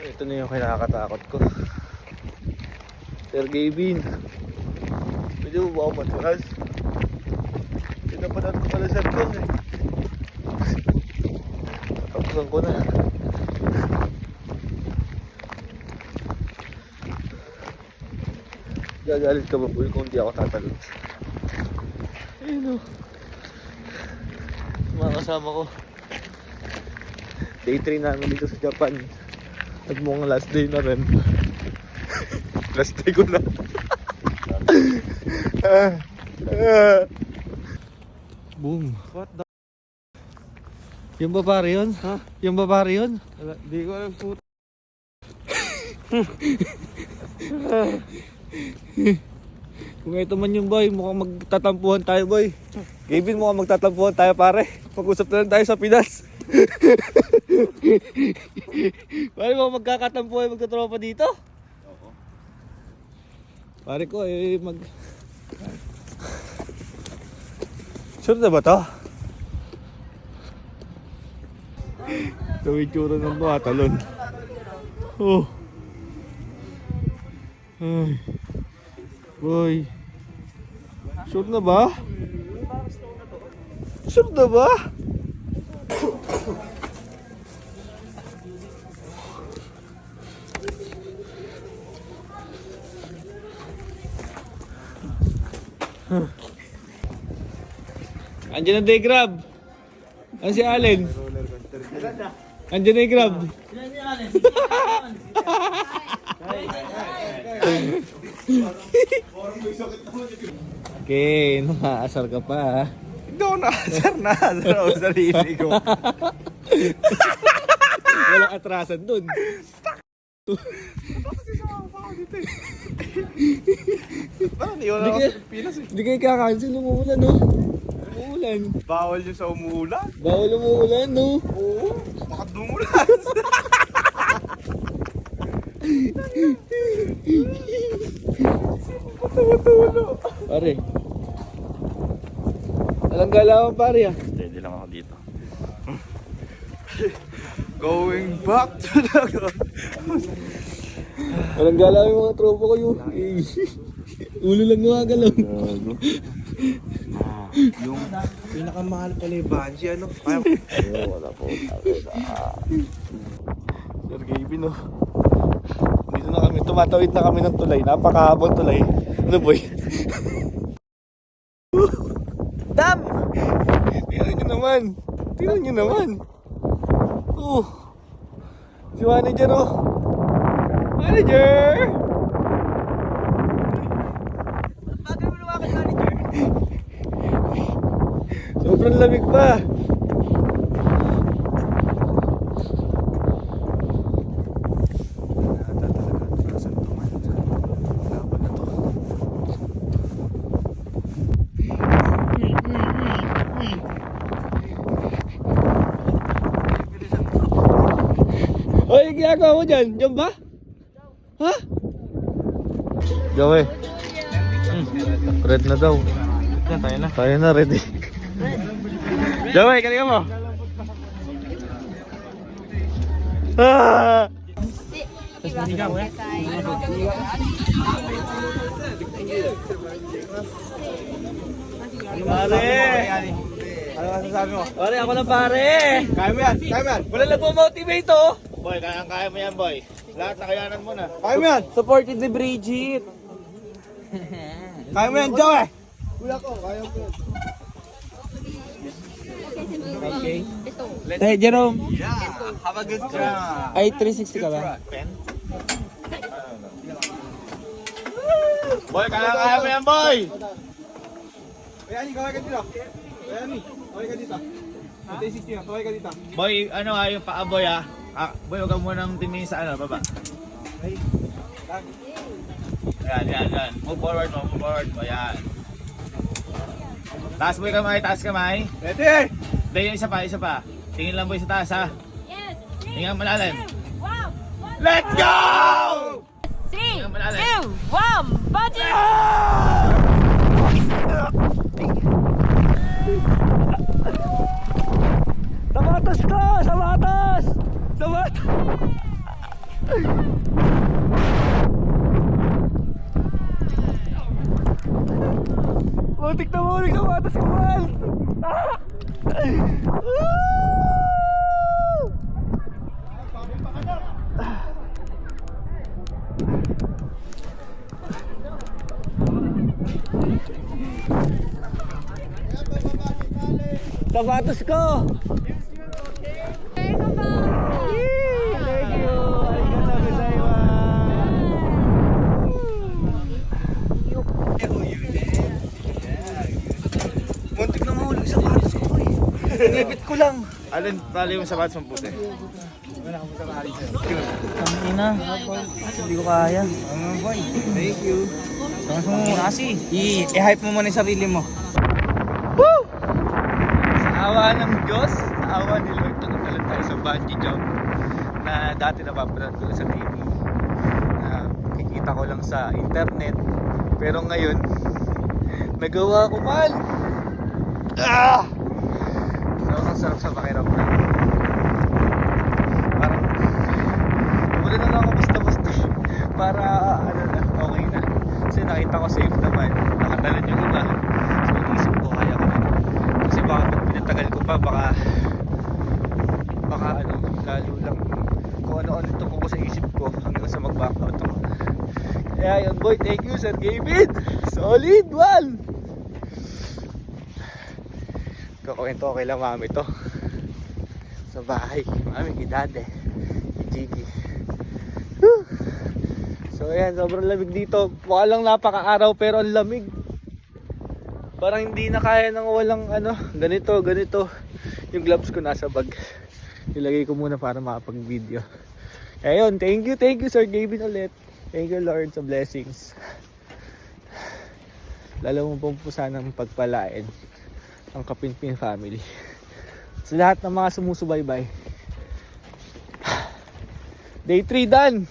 Ito na yung kinakatakot ko. Sir Gavin, pwede mo ba ako maturas? Pinapanan ko pala sir ko eh. Tapusan ko na. Gagalit ka ba po kung hindi ako tatalon? Ayun o. Mga kasama ko. Day 3 namin dito sa Japan. At mukhang last day na rin. Last day ko na. Boom. What the? Yung ba pare yun? Ha? Yung ba pare yun? Di ko alam po. Kung ito man yung boy, mukhang magtatampuhan tayo boy. Gavin, mukhang magtatampuhan tayo pare. Pag-usap na lang tayo sa Pinas. Pare mo magkakatampuhan, magtatropa dito? Oo. Pare ko Sure na ba to? Gawin tsura ng mga talon. Oh. Ay. Boy. Sure na ba? Sure na ba? Andiyan na day grab. Ano si Allen? Andiyan na yung grab. Okay, nakaasar ka pa ha. Hindi ako nakasar na. Asar ako sa sarili ko. Walang atrasan dun. Parang iwan ako sa Pilipinas eh. Hindi kayo kakancel, umuulan no? Umuulan. Bawal yun sa umuulan. Bawal umuulan no? Oo. Bakit dumulan? Matulo. Pare. Walang galawan pare ah. Hindi lang ako dito. Going back to the... Walang galawan yung mga tropa ko yun. Ulo lang gumagalaw. Yung pinakamahal pala yung Banshee, ano? Wala po. Sir Gavin oh. Dito na kami, tumatawid na kami ng tulay. Napakahabang tulay. Ano boy? Dam! Tingnan nyo naman. Tingnan nyo naman. Oh. Si manager oh. Manager! Bakit mo lumakas manager? Sobrang lamig pa. Oy, ginagawa mo dyan? Diyan ba? Ha? Gawe. Red na daw. Tayo na. Tayo na, ready. Gawe, kanina mo. Ah! Pare! Ano masasabi mo? Pare, ako na pare! Kaya mo yan! Kaya mo yan! Wala nagpo-motivate oh! Boy, kaya mo yan, boy. Lahat na kayanan mo na. Kaya mo yan! Supported ni Bridget! Kaya mo yan, Joe eh! Kuya ko, kaya mo yan. Okay. Hey, Jerome! Yeah, have a good time. Ay, 360 ka ba? Pen? Boy, kaya mo yan, boy! Kuya Ani, kaway ka dito. Kuya Ani, kaway ka dito. 360 na, kaway ka dito. Boy, ano ha, yung paa boy ha. Boy, huwag ka munang tingin sa ano, baba. Ay, Yan. Move forward mo, yan. Taas boy kamay, taas kamay. ready! Hindi, yung isa pa. Tingin lang boy sa taas ha. Yes. Tingin malalim. Wow. Let's go! 3, 2, Malalim. 1, budget! Sa batas ka! Sa batas! Sa batas! Muntik na mahulog sa patas ko, Mal! Sapatos ko! Thank you! Arigatou gozaimasu! Muntik na mahulog sa sapatos ko eh. Nangipit ko lang. Alin, tali yung sapatos ng puti. Ina, hindi ko kaya. Boy, thank you. Tama mo kasi. I-hype mo muna yung sarili mo. Sa awa ng Diyos, sa awa ni Lord, nagkalan tayo sa bungee jump na dati napapanood ko sa TV. Na kikita ko lang sa internet. Pero ngayon, nagawa ko, man! Ah! So, ang sarap sa pakiramdam. Parang, wala na lang ako basta-basta. Para, ano na, okay na. Kasi nakita ko safe naman. Nakatalan yung iba. So, isip ko, kaya ko na. Kasi baka pag pinatagal ko pa, baka ano, lalo lang kung ano-ano tumo ko sa isip ko hanggang sa mag-back out ako. Kaya yun, boy, thank you, Sir David. Solid, man! Kakwento ko kay la mami to. Sa bahay, mami, kay dade, kay Jiggy. Whew! So ayan, sobrang lamig dito. Mukha lang napaka-araw pero ang lamig. Parang hindi na kaya ng walang ano, ganito. Yung gloves ko nasa bag. Nilagay ko muna para makapag-video. Ayun, thank you Sir Gavin ulit. Thank you Lord sa blessings. Lalo mo pong sanang pagpalain ang Kapinpin family. Sa lahat ng mga sumusubaybay. Day 3 done!